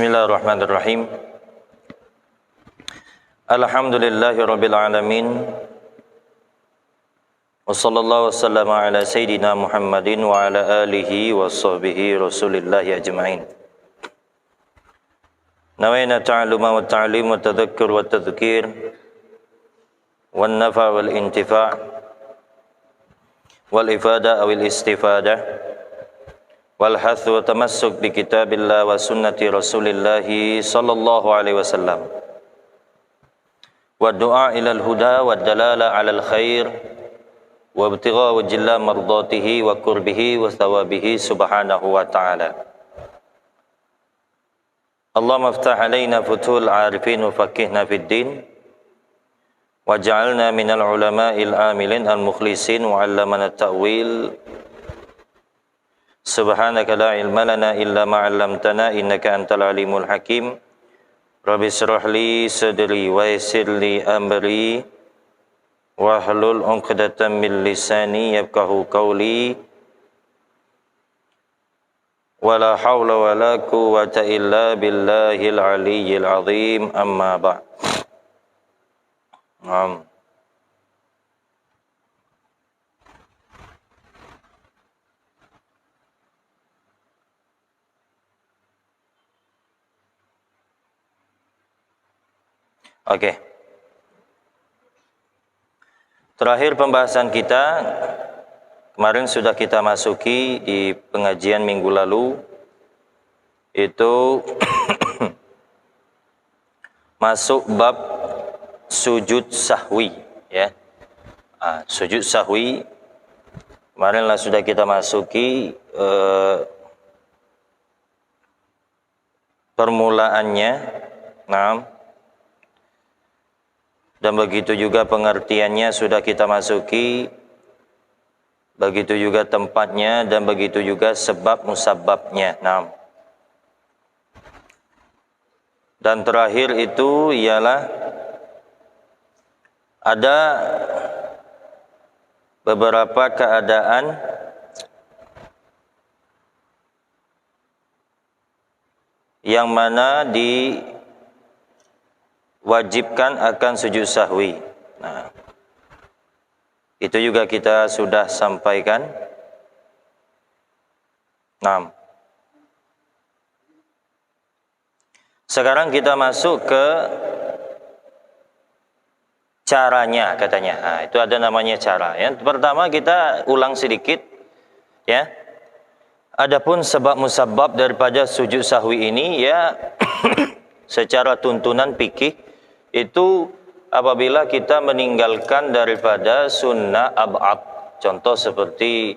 Bismillahirrahmanirrahim. Alhamdulillahirabbil alamin. Wassallallahu wasallama ala sayyidina Muhammadin wa ala alihi wa sahbihi rasulillahi ajma'in. Nawayna ta'alluma wa ta'lim wa tadhakkur wa tadhkir wan nafa wal intifa' wal ifada awil istifadah wal hath wa tamassuk bi kitabillah wa sunnati rasulillah sallallahu alaihi wasallam wa du'a ilal huda wa dalala alal khair wa ibtigha wajilla mardatihi wa qurbihi wa thawabihi subhanahu wa ta'ala. Allahumma iftah alaina futuhul arifin wa faqihna fid din waj'alna minal ulama'il amilin al mukhlisin wa 'allamana at-ta'wil. Subhanaka la ilma lana illa ma 'allamtana innaka antal alimul hakim. Rabbi shrah li sadri wa yassir li amri wahlul 'uqdatam min lisani yafqahu qawli. Wala haula wala quwwata illa billahil aliyyil azim. Amma ba'd. Oke. Terakhir pembahasan kita kemarin sudah kita masuki di pengajian minggu lalu, itu masuk bab sujud sahwi, ya. Sujud sahwi kemarinlah sudah kita masuki permulaannya. Nah, dan begitu juga pengertiannya sudah kita masuki, begitu juga tempatnya, dan begitu juga sebab musababnya. Nah, dan terakhir itu ialah ada beberapa keadaan yang mana diwajibkan akan sujud sahwi. Nah, itu juga kita sudah sampaikan. Nah, sekarang kita masuk ke caranya katanya. Nah, itu ada namanya cara. Yang pertama kita ulang sedikit, ya. Adapun sebab musabab daripada sujud sahwi ini, ya, secara tuntunan fikih itu apabila kita meninggalkan daripada sunnah ab'ad, contoh seperti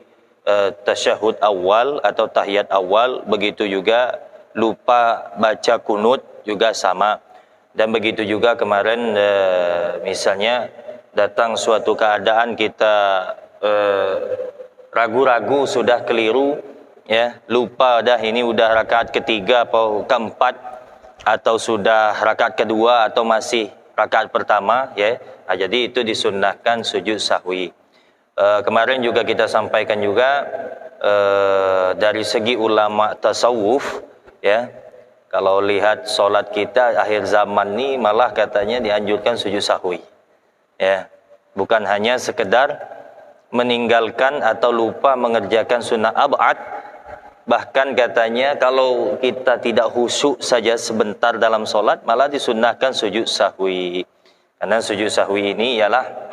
tasyahud awal atau tahiyat awal, begitu juga lupa baca kunut juga sama. Dan begitu juga kemarin misalnya datang suatu keadaan kita ragu-ragu, sudah keliru, ya, lupa dah ini udah rakaat ketiga atau keempat, atau sudah rakaat kedua atau masih rakaat pertama, ya. Nah, jadi itu disunnahkan sujud sahwi. Kemarin juga kita sampaikan juga dari segi ulama tasawuf, ya, kalau lihat solat kita akhir zaman ini malah katanya dianjurkan sujud sahwi, ya, bukan hanya sekedar meninggalkan atau lupa mengerjakan sunnah ab'ad. Bahkan katanya kalau kita tidak khusyuk saja sebentar dalam solat, malah disunnahkan sujud sahwi. Karena sujud sahwi ini ialah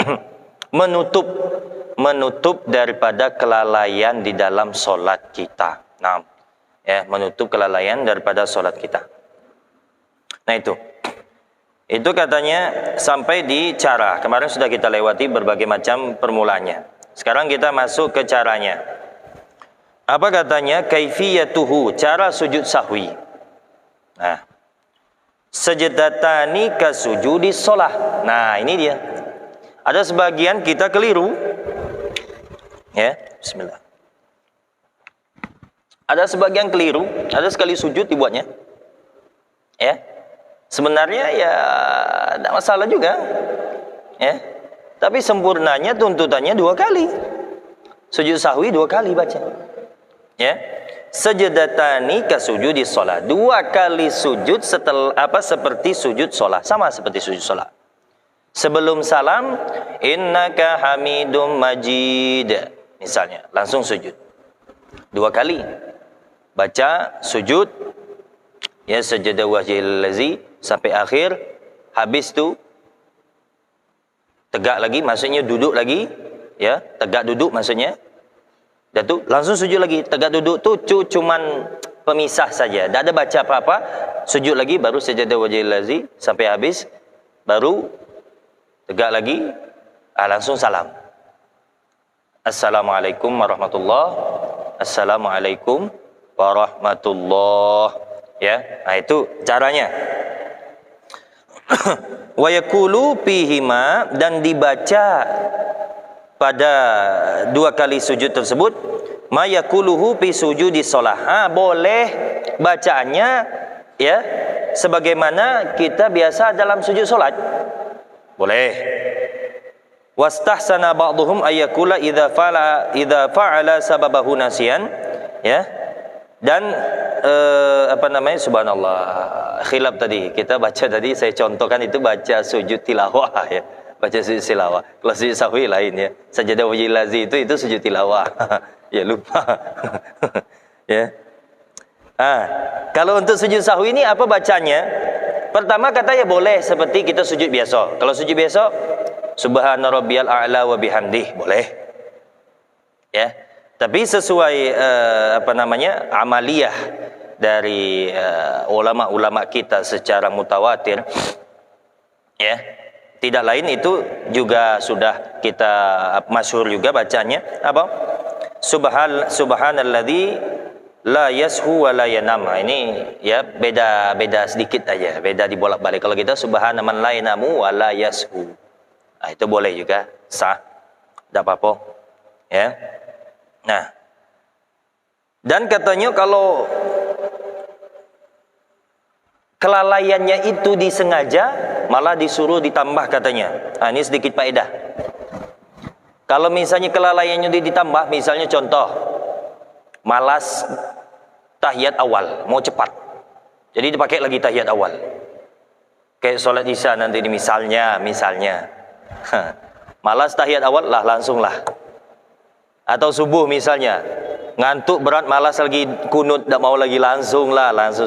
menutup daripada kelalaian di dalam solat kita. Nah, ya, menutup kelalaian daripada solat kita. Nah, itu katanya sampai di cara. Kemarin sudah kita lewati berbagai macam permulaannya. Sekarang kita masuk ke caranya. Apa katanya? Kaifiyatuhu, cara sujud sahwi. Nah, sajadatani kasujudi sholah. Nah, ini dia. Ada sebagian kita keliru. Ya, bismillah. Ada sebagian keliru, ada sekali sujud dibuatnya. Ya. Sebenarnya ya tidak masalah juga. Ya. Tapi sempurnanya tuntutannya 2 kali. Sujud sahwi 2 kali baca. Ya. Sajadatani kasujudi sholat. 2 kali sujud seperti sujud sholat. Sama seperti sujud sholat. Sebelum salam, innaka hamidum majid. Misalnya, langsung sujud. 2 kali. Baca, sujud. Ya, sajada wajhil lazi. Sampai akhir. Habis tu, tegak lagi. Maksudnya duduk lagi. Ya, tegak duduk maksudnya. Dan tu langsung sujud lagi. Tegak duduk tu cuman pemisah saja. Tak ada baca apa-apa. Sujud lagi baru sajadah wajhil lazi sampai habis. Baru tegak lagi. Langsung salam. Assalamualaikum warahmatullahi. Assalamualaikum warahmatullahi. Ya, itu caranya. Wa yaqulu fihima, dan dibaca pada 2 kali sujud tersebut, ma yaquluhu fi sujudi shalah. Boleh bacaannya ya sebagaimana kita biasa dalam sujud salat. Boleh. Wastahsana ba'dhum ayyakula idza fa'ala sababahu nasiyan, ya. Dan subhanallah, khilaf tadi kita baca tadi, saya contohkan itu baca sujud tilawah ya. Baca sujud tilawah. Kalau sujud sahwi lain ya. Sajadah wajhil lazi itu sujud tilawah. Ya lupa. Ya. Kalau untuk sujud sahwi ini apa bacanya? Pertama katanya boleh seperti kita sujud biasa. Kalau sujud biasa, subhana rabbiyal a'la wa bihamdih, boleh. Ya. Tapi sesuai amaliyah dari ulama-ulama kita secara mutawatir, ya. Tidak lain itu juga sudah kita masyhur juga bacanya apa? Subhanalladzi la yashu wa la yanam. Ini ya beda sedikit aja, beda dibolak-balik. Kalau kita subhana man la yanamu wa la yashu. Itu boleh juga, sah. Enggak apa-apa. Ya. Nah. Dan katanya kalau kelalaiannya itu disengaja, malah disuruh ditambah katanya. Ini sedikit faedah. Kalau misalnya kelalaiannya ditambah, misalnya contoh, malas tahiyat awal, mau cepat, jadi dipakai lagi tahiyat awal. Kayak sholat isya nanti misalnya, malas tahiyat awal lah, langsung lah. Atau subuh misalnya, ngantuk berat, malas lagi kunut, tak mau lagi, langsung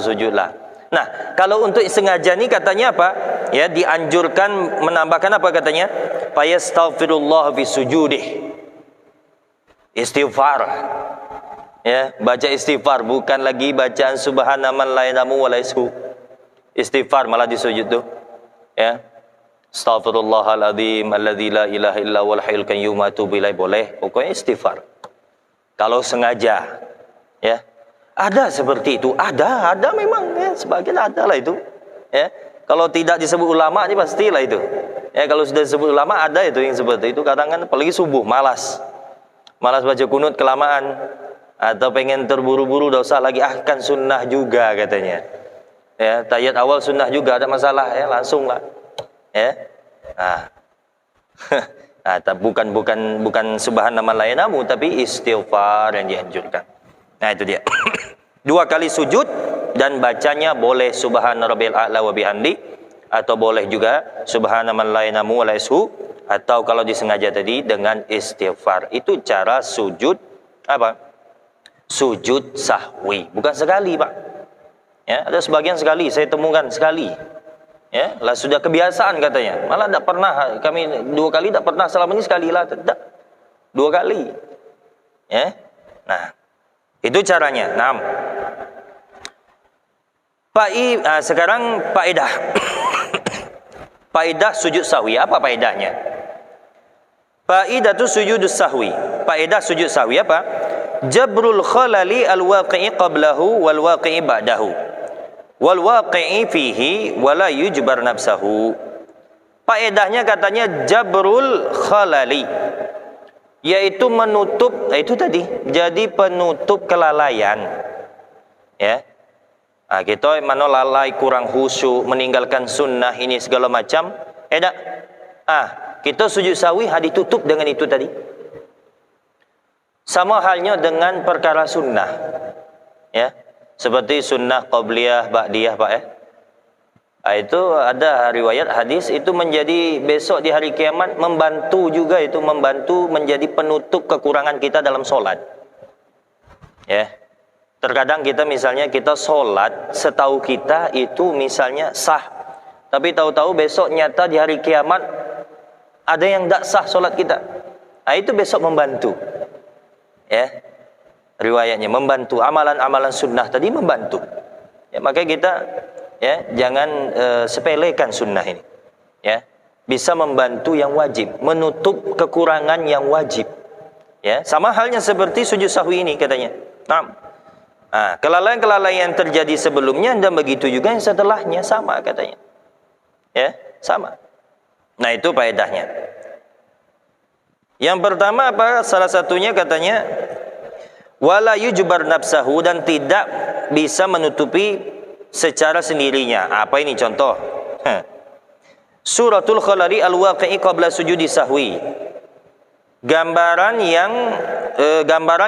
sujud lah. Nah, kalau untuk sengaja ni katanya apa? Ya, dianjurkan menambahkan apa katanya? Fayastaghfirullah fi sujudih. Istighfar. Ya, baca istighfar, bukan lagi bacaan subhana man la yanamu wa la yashu. Istighfar malah di sujud tu. Ya. Astaghfirullahaladzim alladzi la ilaha illa huwal hayyul qayyum wa atubu ilaih, boleh. Pokoknya istighfar. Kalau sengaja, ya. Ada seperti itu, ada memang ya, sebagian ada lah itu. Ya, kalau tidak disebut ulama ini pastilah itu. Ya, kalau sudah disebut ulama ada itu yang seperti itu. Kadang kan apalagi subuh malas baca kunut kelamaan, atau pengen terburu-buru, dah usah lagi, kan sunnah juga katanya. Ya, tahiyat awal sunnah juga, ada masalah ya, langsung lah. Ya, bukan subhanallah la yanamu, tapi istighfar yang dianjurkan. Nah itu dia. 2 kali sujud dan bacanya boleh subhana rabbil a'la wa bihamdi, atau boleh juga subhana man la yanamu wa la yashu, atau kalau disengaja tadi dengan istighfar. Itu cara sujud apa? Sujud sahwi. Bukan sekali, Pak. Ya, ada sebagian sekali, saya temukan sekali. Ya, lah sudah kebiasaan katanya. Malah tak pernah kami 2 kali, tak pernah selama ini, sekali lah, tidak. 2 kali. Ya. Nah, itu caranya. Sekarang faedah. Faedah sujud sahwi. Apa faedahnya? Faedatu sujudus sahwi. Faedah sujud sahwi apa? Jabrul khalali al-waqi'i qablahu wal waqi'i ba'dahu. Wal waqi'i fihi wala yujbar nafsahu. Faedahnya katanya jabrul khalali, yaitu menutup, itu tadi, jadi penutup kelalaian. Ya. Kita mana lalai, kurang khusyuk, meninggalkan sunnah ini segala macam. Kita sujud sahwi ditutup dengan itu tadi. Sama halnya dengan perkara sunnah. Ya. Seperti sunnah qabliyah, ba'diyah, Pak ya. Itu ada riwayat hadis itu menjadi besok di hari kiamat membantu juga, itu membantu menjadi penutup kekurangan kita dalam sholat. Ya, terkadang kita misalnya kita sholat setahu kita itu misalnya sah, tapi tahu-tahu besok nyata di hari kiamat ada yang tidak sah sholat kita. Nah, itu besok membantu. Ya, riwayatnya membantu amalan-amalan sunnah tadi membantu. Ya, makanya kita ya jangan sepelekan sunnah ini. Ya, bisa membantu yang wajib, menutup kekurangan yang wajib. Ya, sama halnya seperti sujud sahwi ini katanya. Nah, kelalaian-kelalaian yang terjadi sebelumnya dan begitu juga yang setelahnya sama katanya. Ya, sama. Nah, itu faedahnya. Yang pertama apa? Salah satunya katanya wala yujbar nafsahu, dan tidak bisa menutupi secara sendirinya. Apa ini contoh? Suratul Khalari al-Waqi'i qabla sujudi sahwi. Gambaran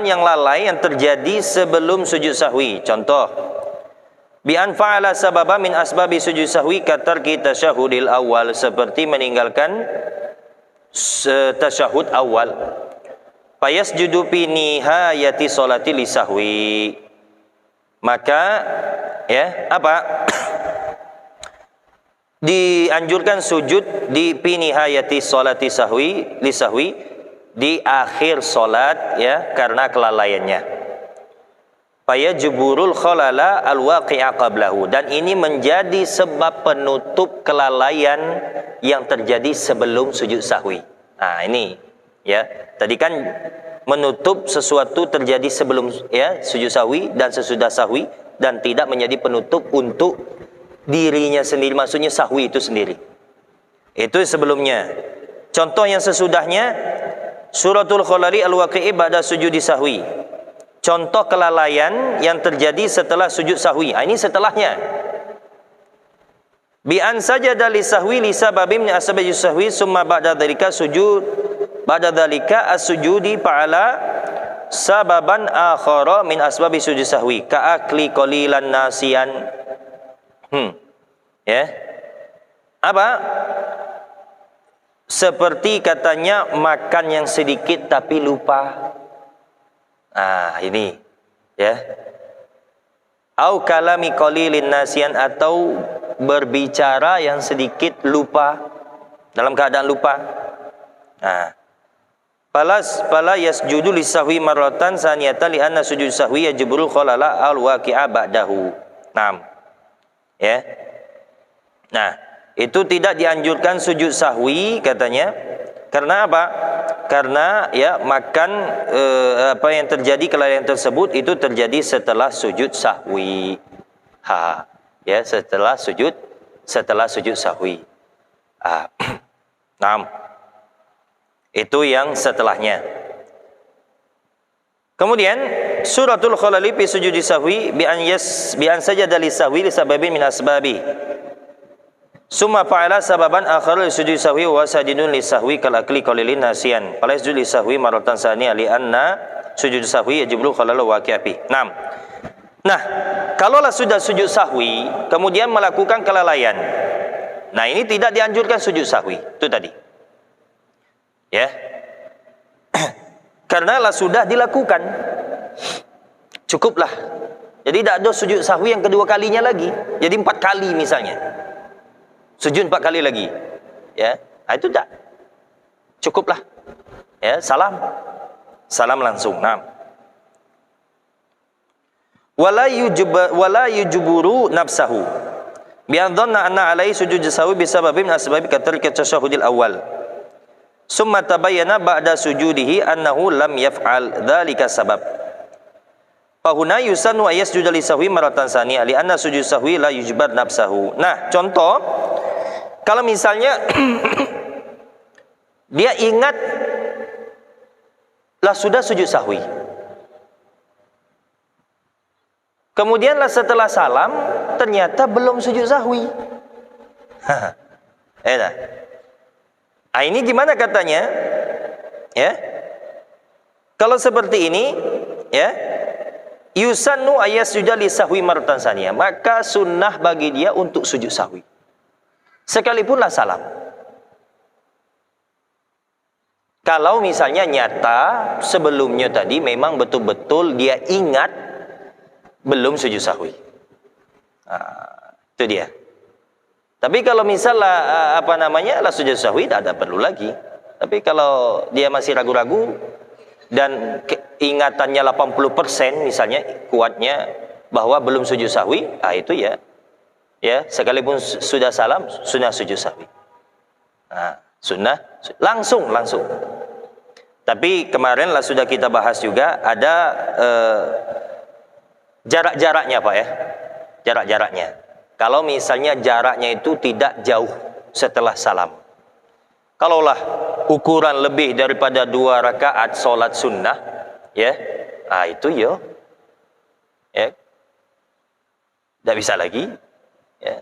yang lalai yang terjadi sebelum sujud sahwi. Contoh, bi an fa'ala sababa min asbabi sujud sahwi katarki tasyahudil awal, seperti meninggalkan tasyahud awal. Fayasjudu fi nihayati sholati li sahwi. Maka ya, apa? Dianjurkan sujud di fi nihayati sholati sahwi li sahwi, di akhir solat ya, karena kelalaiannya. Fayajburul khalala alwaqi'a qablahu, dan ini menjadi sebab penutup kelalaian yang terjadi sebelum sujud sahwi. Nah, ini ya, tadi kan menutup sesuatu terjadi sebelum ya sujud sahwi dan sesudah sahwi, dan tidak menjadi penutup untuk dirinya sendiri, maksudnya sahwi itu sendiri. Itu sebelumnya. Contoh yang sesudahnya Suratul Khalari al-Waqi'i ba'da sujudi sahwi. Contoh kelalaian yang terjadi setelah sujud sahwi. Ini setelahnya. Bi an sajada li sahwi li sababin min asbabi sahwi summa ba'da dzalika sujud ba'da dzalika as-sujudi fa'ala sababan akhara min asbabi sujud sahwi ka akli qalilan nasian. Ya. Apa? Seperti katanya makan yang sedikit tapi lupa. Nah, ini ya. Au kalami qalilin nasian, atau berbicara yang sedikit lupa, dalam keadaan lupa. Nah, fala yasjudu lisahwi marratan saniyatan li anna sujud sahwi yajburul khalala al waqi'a ba'dahu. Ya. Nah, itu tidak dianjurkan sujud sahwi katanya. Karena apa? Karena ya makan apa yang terjadi, kelalaian tersebut itu terjadi setelah sujud sahwi. Ya, setelah sujud sahwi. Itu yang setelahnya. Kemudian suratul khalali fi sujudi sahwi bi an sajada li sahwi li sababin min asbabi. Summa fa'ala sababan akhar li sujudi sahwi wa sajidun li sahwi kal akli qalilin nasian. Fala sujud li sahwi maratan saniyah li anna sujud sahwi yajibru khalal waqi'afi. Nah, kalaulah sudah sujud sahwi kemudian melakukan kelalaian. Nah, ini tidak dianjurkan sujud sahwi. Itu tadi. Ya. Karena lah sudah dilakukan. Cukuplah. Jadi tidak ada sujud sahwi yang kedua kalinya lagi. Jadi 4 kali misalnya. Sujud 4 kali lagi, ya, itu tak cukuplah, ya, salam langsung. Wala yujburu nafsahu bi an dhanna anna alaihi sujud sahwi bi sababin min asbabi katarki tasyahudil awal. Summa tabayyana ba'da sujudihi annahu lam yaf'al dzalika sabab. Fahuna yusannu ayasjuda li sahwi maratan saniyah li anna sujud sahwi la yujbar nafsahu. Nah, contoh kalau misalnya dia ingat lah sudah sujud sahwi. Kemudianlah setelah salam ternyata belum sujud sahwi. Ini gimana katanya? Ya. Kalau seperti ini, ya. yusannu ayasjuda li sahwi maratan saniyah, maka sunnah bagi dia untuk sujud sahwi sekalipunlah salam. Kalau misalnya nyata sebelumnya tadi memang betul-betul dia ingat belum sujud sahwi. Nah, itu dia. Tapi kalau misalnya lah sujud sahwi, tidak ada perlu lagi. Tapi kalau dia masih ragu-ragu dan ingatannya 80% misalnya kuatnya bahwa belum sujud sahwi, itu ya sekalipun sudah salam sunnah sujud sahwi. Nah, sunnah langsung. Tapi kemarin lah sudah kita bahas juga ada jarak-jaraknya Pak ya. Jarak-jaraknya. Kalau misalnya jaraknya itu tidak jauh setelah salam. Kalaulah ukuran lebih daripada 2 rakaat solat sunnah, ya, itu ya, tidak bisa lagi. Ya.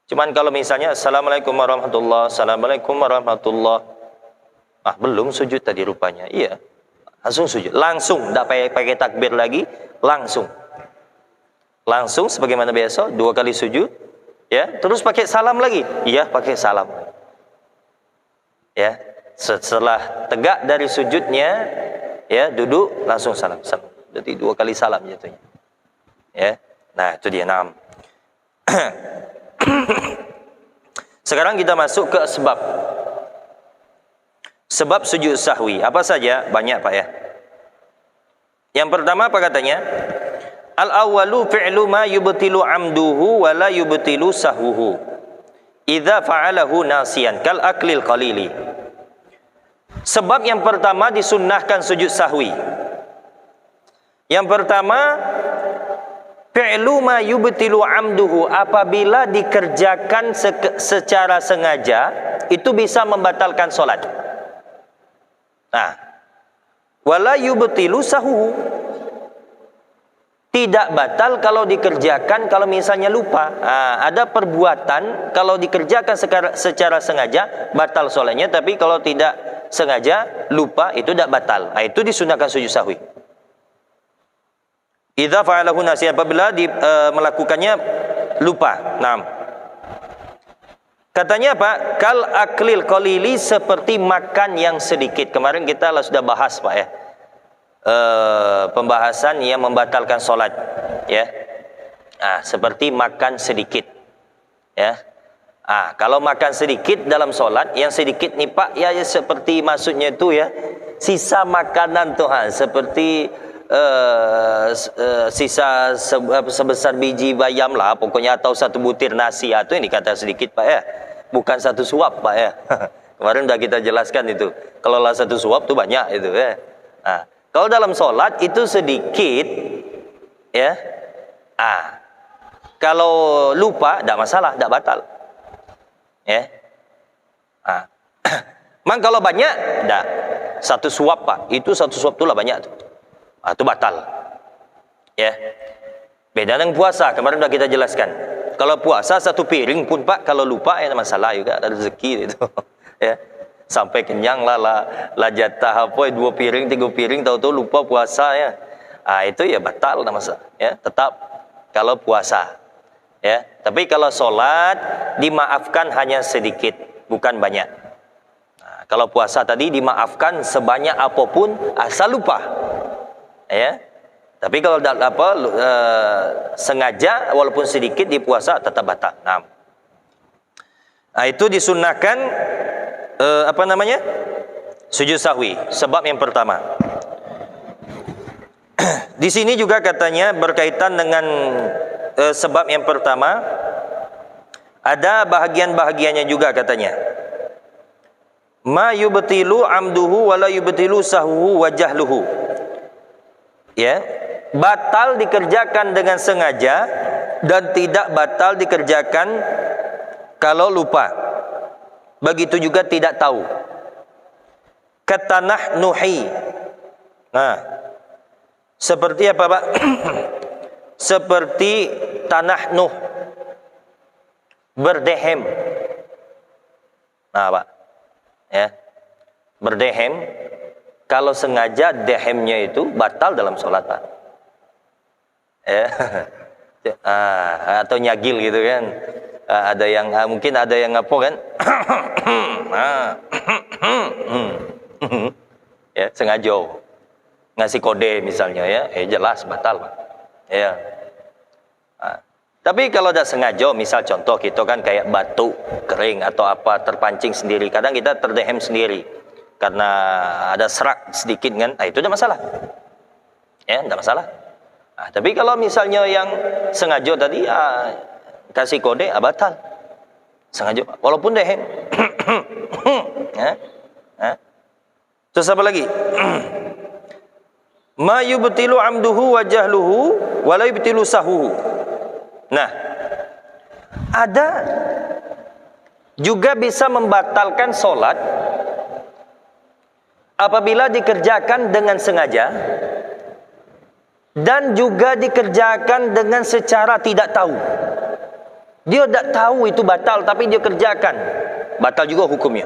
Cuman kalau misalnya Assalamualaikum warahmatullahi, Assalamualaikum warahmatullahi, belum sujud tadi rupanya, iya, langsung sujud, langsung, tidak pakai takbir lagi, langsung sebagaimana biasa 2 kali sujud, ya, terus pakai salam lagi, iya, pakai salam, ya, setelah tegak dari sujudnya, ya, duduk langsung salam, jadi 2 kali salam jatuhnya, ya, nah itu dia. 6. Sekarang kita masuk ke sebab sujud sahwi. Apa saja? Banyak Pak ya. Yang pertama apa katanya? Al-awwalu fi'lu ma yubtilu amduhu wa la yubtilu sahwuhu idza fa'alahu nasiyan kal aklil qalili. Sebab yang pertama disunnahkan sujud sahwi. Yang pertama fi'lu ma yubtilu amduhu, apabila dikerjakan secara sengaja itu bisa membatalkan solat. Nah, wala yubtilu sahwuhu, tidak batal kalau dikerjakan kalau misalnya lupa. Ada perbuatan kalau dikerjakan secara sengaja batal solatnya, tapi kalau tidak sengaja lupa itu tidak batal. Itu disunahkan sujud sahwi. Idza fa'alahu nasiyan, apabila melakukannya lupa. Nah, katanya Pak, kal aklil qalili, seperti makan yang sedikit. Kemarin kita sudah bahas Pak ya, pembahasan yang membatalkan solat, ya. Seperti makan sedikit, ya. Kalau makan sedikit dalam solat, yang sedikit nih Pak, ya seperti maksudnya itu ya, sisa makanan tuh, seperti sisa sebesar biji bayam lah pokoknya, atau 1 butir nasi, itu yang dikata sedikit Pak ya, bukan 1 suap Pak ya. Kemarin udah kita jelaskan itu, kalau lah 1 suap tuh banyak itu ya. Kalau dalam sholat itu sedikit, ya. Kalau lupa tidak masalah, tidak batal, ya. Mang kalau banyak, tidak. 1 suap Pak, itu 1 suap itulah banyak tuh. Itu batal, ya. Beda dengan puasa, kemarin sudah kita jelaskan. Kalau puasa 1 piring pun Pak, kalau lupa ya masalah juga, ada rezeki itu, ya. Sampai kenyang lah jatah 2 piring 3 piring, tahu-tahu lupa puasa ya. Itu ya batal, tidak masalah, ya. Tetap kalau puasa, ya. Tapi kalau sholat dimaafkan hanya sedikit, bukan banyak. Kalau puasa tadi dimaafkan sebanyak apapun asal lupa, ya. Tapi kalau sengaja walaupun sedikit di puasa tetap batal. Itu disunnahkan sujud sahwi, sebab yang pertama. Di sini juga katanya berkaitan dengan sebab yang pertama, ada bahagian-bahagiannya juga katanya. Ma yubtilu amduhu wa la yubtilu sahwuhu wa jahluhu. Ya, batal dikerjakan dengan sengaja dan tidak batal dikerjakan kalau lupa. Begitu juga tidak tahu. Katanah nuhi. Seperti apa Pak? Seperti tanah nuh, berdehem. Pak, ya, berdehem. Kalau sengaja dehemnya itu batal dalam sholat Pak. Ya. Atau nyagil gitu kan. Ada yang mungkin ada yang ngapo kan. Ya, sengaja ngasih kode misalnya ya, jelas batal, Pak. Ya. Tapi kalau tidak sengaja, misal contoh kita kan kayak batuk kering atau apa terpancing sendiri, kadang kita terdehem sendiri karena ada serak sedikit kan, itu tidak masalah. Ya, tidak masalah. Tapi kalau misalnya yang sengaja tadi kasih kode, batal. Sengaja, walaupun dehem. Terus apa lagi? Ma yubtilu amduhu wa jahluhu wa la yubtilu sahuhu. Nah, ada juga bisa membatalkan solat apabila dikerjakan dengan sengaja dan juga dikerjakan dengan secara tidak tahu. Dia tidak tahu itu batal tapi dia kerjakan, batal juga hukumnya.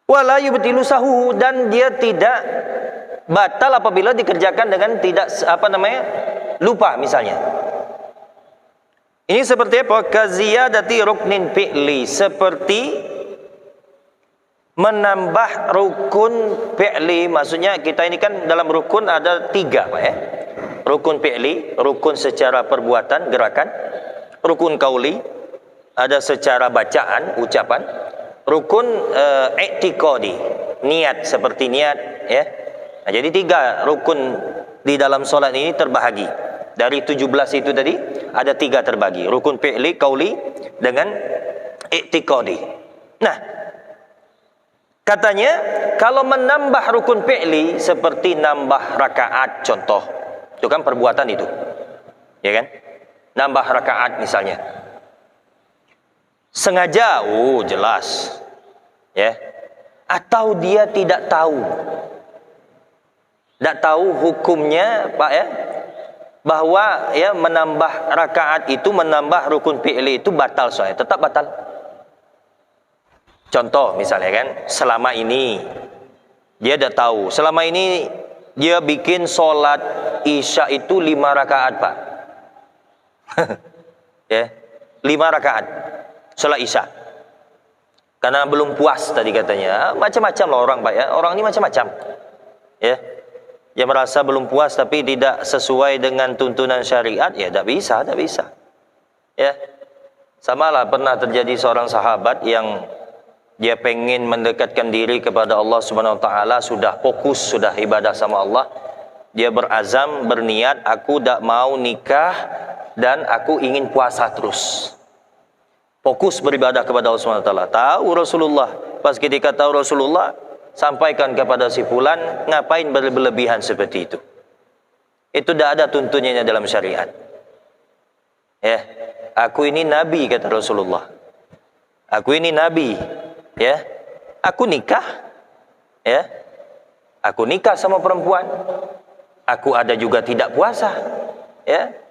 Wala yubtilu sahuhu, dan dia tidak batal apabila dikerjakan dengan tidak lupa misalnya. Ini seperti apa? Kaziyadati ruknin fi'li, seperti menambah rukun fi'li. Maksudnya kita ini kan dalam rukun ada 3, Pak ya. Rukun fi'li, rukun secara perbuatan, gerakan. Rukun qauli, ada secara bacaan, ucapan. Rukun i'tiqadi, niat, seperti niat ya. Nah, jadi 3 rukun di dalam solat ini terbahagi. Dari 17 itu tadi ada 3 terbagi. Rukun fi'li, qauli dengan i'tiqadi. Nah, katanya kalau menambah rukun fi'li seperti nambah rakaat contoh. Itu kan perbuatan itu. Ya kan? Nambah rakaat misalnya. Sengaja, jelas. Ya. Atau dia tidak tahu. Tidak tahu hukumnya, Pak ya. Bahwa ya menambah rakaat itu, menambah rukun fi'li itu batal soalnya, tetap batal. Contoh misalnya kan, selama ini dia tidak tahu. Selama ini dia bikin sholat isya itu 5 rakaat, Pak. Ya, 5 rakaat sholat isya. Karena belum puas tadi katanya. Macam-macam lah orang, Pak ya. Orang ini macam-macam. Ya. Dia merasa belum puas tapi tidak sesuai dengan tuntunan syariat, ya tidak bisa. Ya. Samalah pernah terjadi seorang sahabat yang dia pengen mendekatkan diri kepada Allah Subhanahu wa taala, sudah fokus, sudah ibadah sama Allah. Dia berazam, berniat, aku tidak mau nikah dan aku ingin puasa terus. Fokus beribadah kepada Allah Subhanahu wa taala. Tahu Rasulullah, pas ketika tahu Rasulullah, sampaikan kepada si fulan, ngapain berlebihan seperti itu? Itu tidak ada tuntunannya dalam syariat. Ya, aku ini nabi kata Rasulullah. Aku ini nabi, ya. Aku nikah, ya. Aku nikah sama perempuan. Aku ada juga tidak puasa, ya.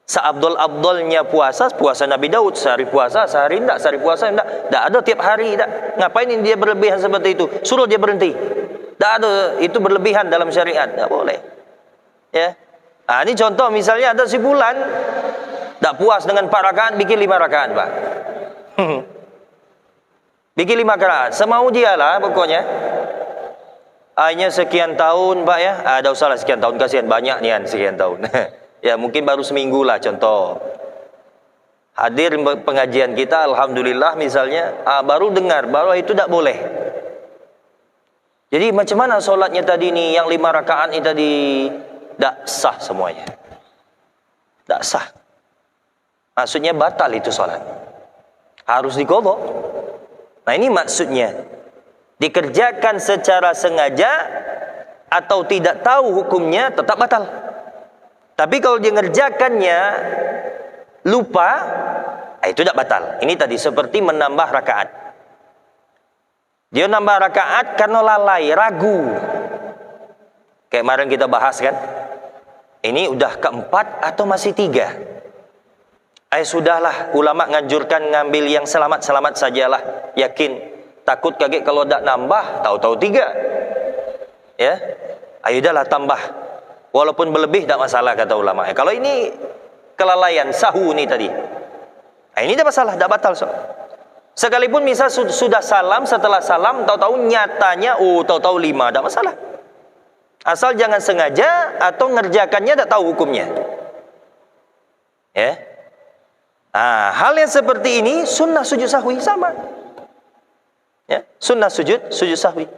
Seabdol-abdolnya puasa Nabi Daud, sehari puasa, sehari enggak, sehari puasa enggak. Enggak ada tiap hari, enggak. Ngapain dia berlebihan seperti itu? Suruh dia berhenti. Enggak ada, itu berlebihan dalam syariat, enggak boleh. Ya. Nah, ini contoh misalnya ada si fulan enggak puas dengan 4 rakaat, bikin 5 rakaat, Pak. Bikin 5 rakaat, semau dia lah pokoknya. Hanya sekian tahun, Pak ya. Ada usahlah sekian tahun, kasihan banyak nian sekian tahun. Ya mungkin baru seminggu lah contoh. Hadir pengajian kita, alhamdulillah misalnya, baru dengar, baru itu tidak boleh. Jadi macam mana solatnya tadi ni, yang 5 rakaat ini tadi, tidak sah semuanya. Tidak sah. Maksudnya batal itu solat. Harus diqadha. Nah ini maksudnya. Dikerjakan secara sengaja atau tidak tahu hukumnya, tetap batal. Tapi kalau dia ngerjakannya lupa, itu tidak batal. Ini tadi seperti menambah rakaat. Dia nambah rakaat karena lalai, ragu. Kayak kemarin kita bahas kan. Ini udah keempat atau masih 3? Sudahlah, ulama nganjurkan ngambil yang selamat-selamat sajalah. Yakin, takut kaget kalau tidak nambah, tahu-tahu 3. Ya, ayo udahlah tambah. Walaupun berlebih tak masalah kata ulama. Kalau ini kelalaian sahu ni tadi, ini tak masalah, tak batal. Sekalipun misal sudah salam, setelah salam tahu-tahu nyatanya tahu-tahu 5, tak masalah. Asal jangan sengaja atau ngerjakannya tak tahu hukumnya. Ya. Hal yang seperti ini sunnah sujud sahwi sama. Ya, sunnah sujud sahwi.